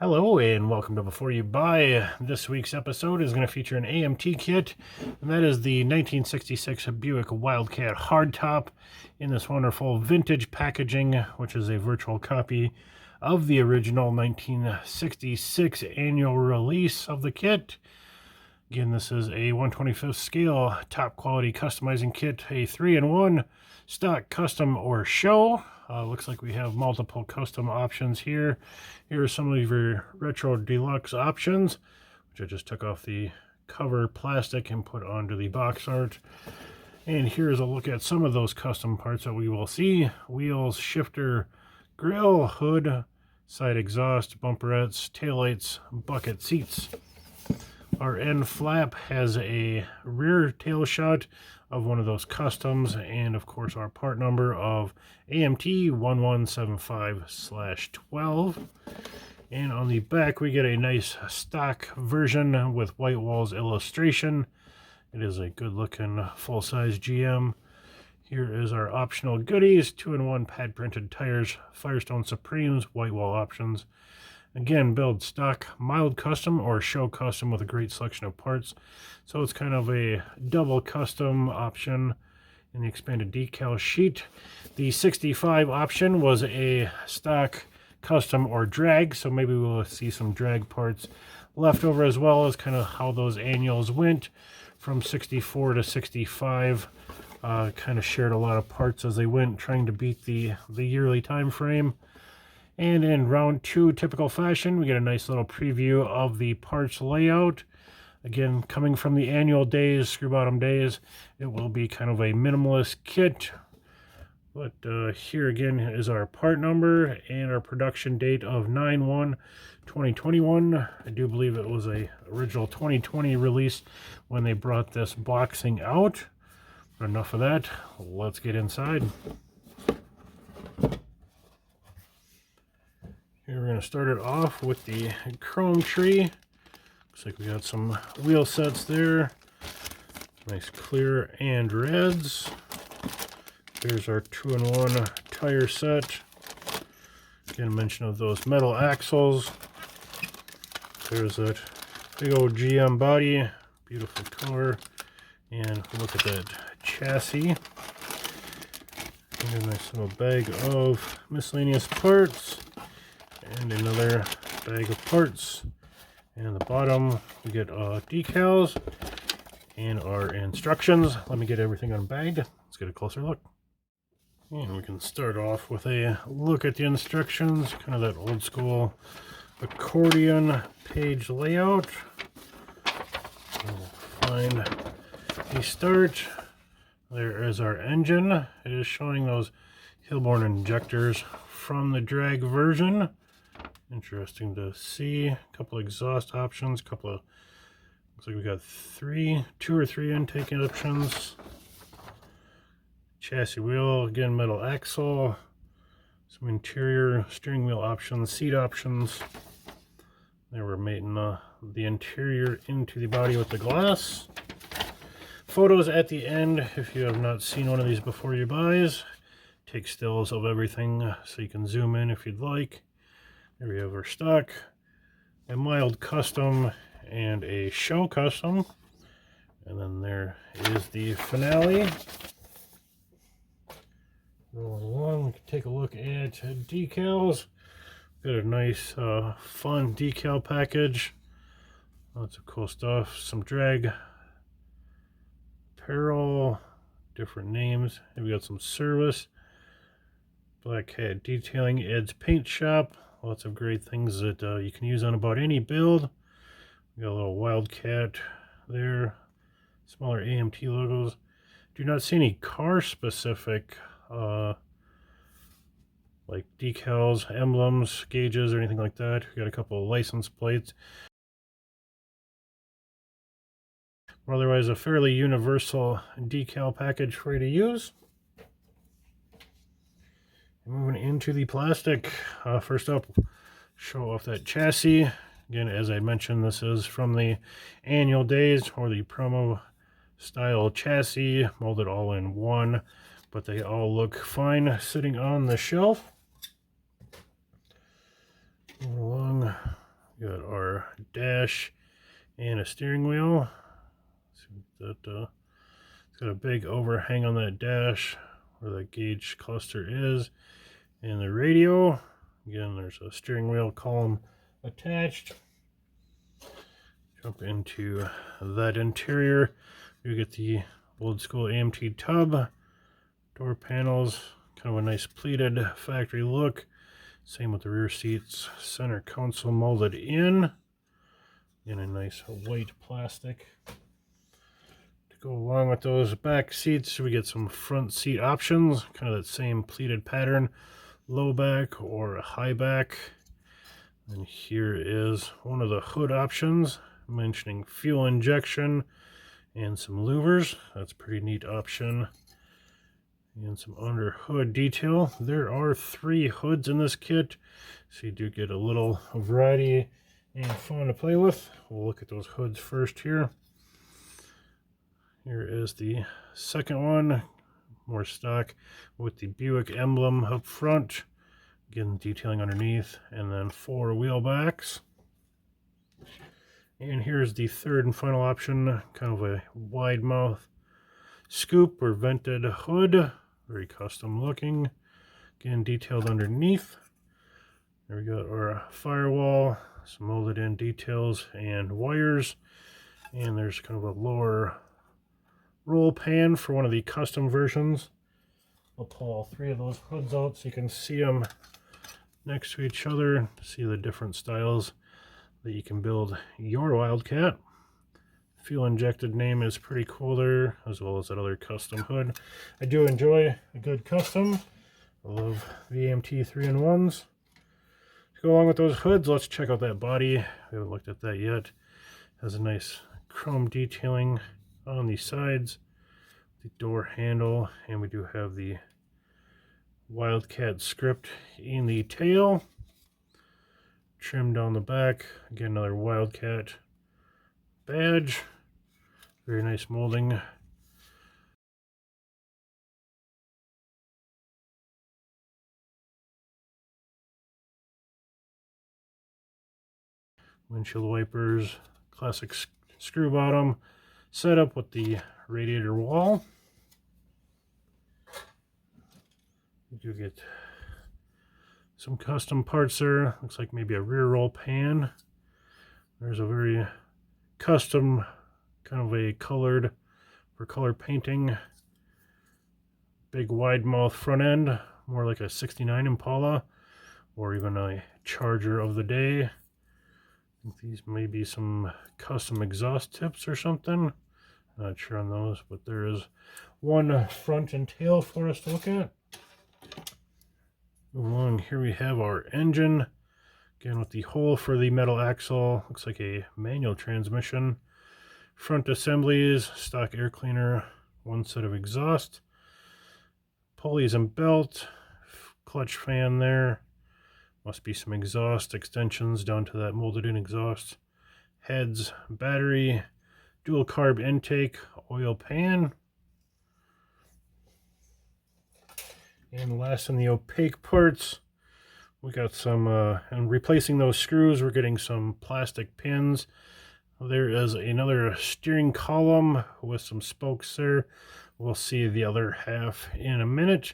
Hello and welcome to Before You Buy. This week's episode is going to feature an AMT kit, and that is the 1966 Buick Wildcat Hardtop in this wonderful vintage packaging, which is a virtual copy of the original 1966 annual release of the kit. Again, this is a 1/25th scale top quality customizing kit, a 3-in-1 stock, custom, or show. Looks like we have multiple custom options here. Here are some of your retro deluxe options, which I just took off the cover plastic and put onto the box art. And here's a look at some of those custom parts that we will see: wheels, shifter, grille, hood, side exhaust, bumperettes, taillights, bucket seats. Our end flap has a rear tail shot of one of those customs, and of course our part number of AMT 1175/12. And on the back we get a nice stock version with white walls illustration. It is a good looking full-size GM. Here is our optional goodies: 2-in-1 pad printed tires, Firestone Supremes, white wall options. Again, build stock, mild custom, or show custom with a great selection of parts. So it's kind of a double custom option in the expanded decal sheet. The 65 option was a stock, custom, or drag, so maybe we'll see some drag parts left over, as well as kind of how those annuals went from 64 to 65. Kind of shared a lot of parts as they went, trying to beat the yearly time frame. And in round 2, typical fashion, we get a nice little preview of the parts layout. Again, coming from the annual days, screw bottom days, it will be kind of a minimalist kit. But here again is our part number and our production date of 9/1/2021. I do believe it was a original 2020 release when they brought this boxing out. But enough of that, let's get inside. Here we're going to start it off with the chrome tree. Looks like we got some wheel sets there. Nice clear and reds. There's our 2-in-1 tire set. Again, a mention of those metal axles. There's that big old GM body. Beautiful color. And look at that chassis. And a nice little bag of miscellaneous parts. And another bag of parts. And at the bottom we get decals and our instructions. Let me get everything unbagged. Let's get a closer look. And we can start off with a look at the instructions. Kind of that old school accordion page layout. We'll find the start. There is our engine. It is showing those Hilborn injectors from the drag version. Interesting to see. A couple of exhaust options, looks like we got 2 or 3 intake options. Chassis wheel, again metal axle, some interior steering wheel options, seat options. They were mating the interior into the body with the glass. Photos at the end. If you have not seen one of these before you buys, take stills of everything so you can zoom in if you'd like. Here we have our stock, a mild custom, and a show custom. And then there is the finale. Rolling along, we can take a look at decals. Got a nice, fun decal package. Lots of cool stuff. Some drag apparel, different names. And we got some service. Black Hat Detailing, Ed's Paint Shop. Lots of great things that you can use on about any build. We got a little Wildcat there. Smaller AMT logos. Do not see any car specific like decals, emblems, gauges, or anything like that. We got a couple of license plates. Otherwise, a fairly universal decal package for you to use. Moving into the plastic, first up, show off that chassis. Again, as I mentioned, this is from the annual days or the promo style chassis, molded all in one, but they all look fine sitting on the shelf. Along, We got our dash and a steering wheel. See that it's got a big overhang on that dash where the gauge cluster is, and the radio. Again, there's a steering wheel column attached. Jump into that interior. You get the old school AMT tub, door panels, kind of a nice pleated factory look. Same with the rear seats, center console molded in a nice white plastic. To go along with those back seats, we get some front seat options, kind of that same pleated pattern, low back or high back. And here is one of the hood options, mentioning fuel injection and some louvers. That's a pretty neat option. And some under hood detail. There are 3 hoods in this kit, so you do get a little variety and fun to play with. We'll look at those hoods first here. Here is the second one, more stock with the Buick emblem up front. Again, detailing underneath, and then 4 wheel backs. And here's the third and final option, kind of a wide mouth scoop or vented hood. Very custom looking. Again, detailed underneath. There we got our firewall, some molded in details and wires. And there's kind of a lower roll pan for one of the custom versions. I'll pull all 3 of those hoods out so you can see them next to each other, see the different styles that you can build your Wildcat. Fuel injected name is pretty cool there, as well as that other custom hood. I do enjoy a good custom. I love the AMT 3-in-1s. To go along with those hoods, let's check out that body. We haven't looked at that yet. It has a nice chrome detailing on the sides, the door handle, and we do have the Wildcat script in the tail. Trim down the back. Again, another Wildcat badge. Very nice molding. Windshield wipers, classic screw bottom setup with the radiator wall. You do get some custom parts there. Looks like maybe a rear roll pan. There's a very custom, kind of a colored, for color painting, big wide mouth front end, more like a 69 Impala or even a Charger of the day. I think these may be some custom exhaust tips or something. Not sure on those, but there is one front and tail for us to look at. Along here we have our engine, again with the hole for the metal axle. Looks like a manual transmission. Front assemblies, stock air cleaner, one set of exhaust, pulleys and belt, clutch fan there. Must be some exhaust extensions down to that molded in exhaust. Heads, battery, dual carb intake, oil pan. And last in the opaque parts, we got some, and replacing those screws, we're getting some plastic pins. There is another steering column with some spokes there. We'll see the other half in a minute.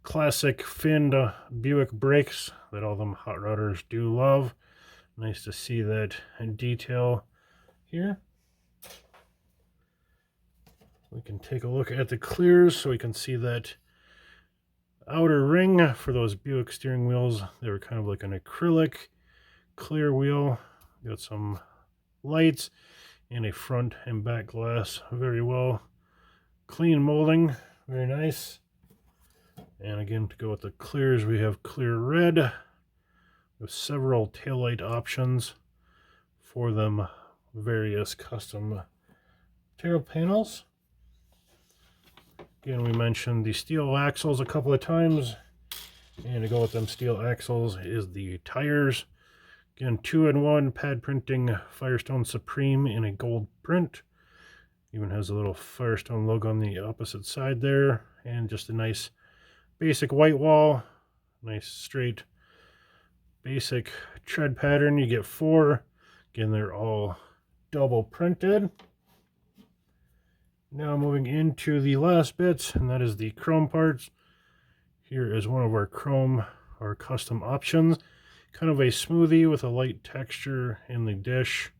Classic finned Buick brakes that all them hot rodders do love. Nice to see that in detail here. We can take a look at the clears so we can see that outer ring for those Buick steering wheels. They were kind of like an acrylic clear wheel. Got some lights and a front and back glass. Very well clean molding. Very nice. And again, to go with the clears, we have clear red with several taillight options for them various custom tail panels. Again, we mentioned the steel axles a couple of times, and to go with them steel axles is the tires. Again, 2-in-1 pad printing Firestone Supreme in a gold print. Even has a little Firestone logo on the opposite side there, and just a nice basic white wall, nice straight basic tread pattern. You get 4. Again, they're all double printed. Now moving into the last bits, and that is the chrome parts. Here is one of our chrome or custom options. Kind of a smoothie with a light texture in the dish.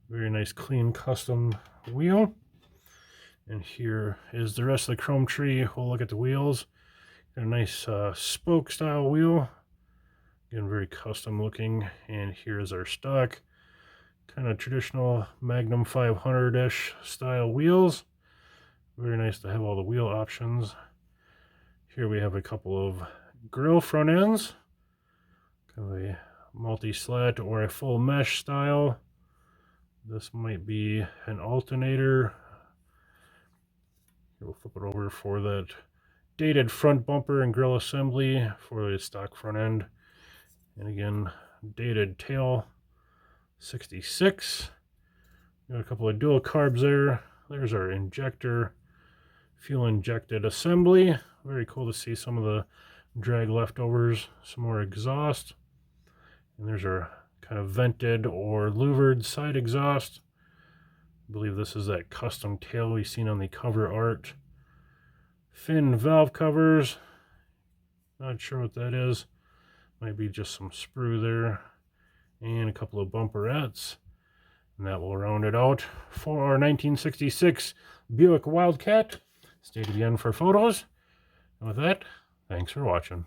Very nice clean custom wheel. And here is the rest of the chrome tree. We'll look at the wheels. Got a nice spoke style wheel. Again, very custom looking. And here's our stock. Kind of traditional Magnum 500-ish style wheels. Very nice to have all the wheel options. Here we have a couple of grill front ends. Kind of a multi-slat or a full mesh style. This might be an alternator. We'll flip it over for that dated front bumper and grill assembly for the stock front end. And again, dated tail 66. Got a couple of dual carbs there. There's our injector, fuel injected assembly. Very cool to see some of the drag leftovers, some more exhaust. And there's our kind of vented or louvered side exhaust. I believe this is that custom tail we've seen on the cover art. Fin valve covers. Not sure what that is. Might be just some sprue there. And a couple of bumperettes. And that will round it out for our 1966 Buick Wildcat. Stay to the end for photos. And with that, thanks for watching.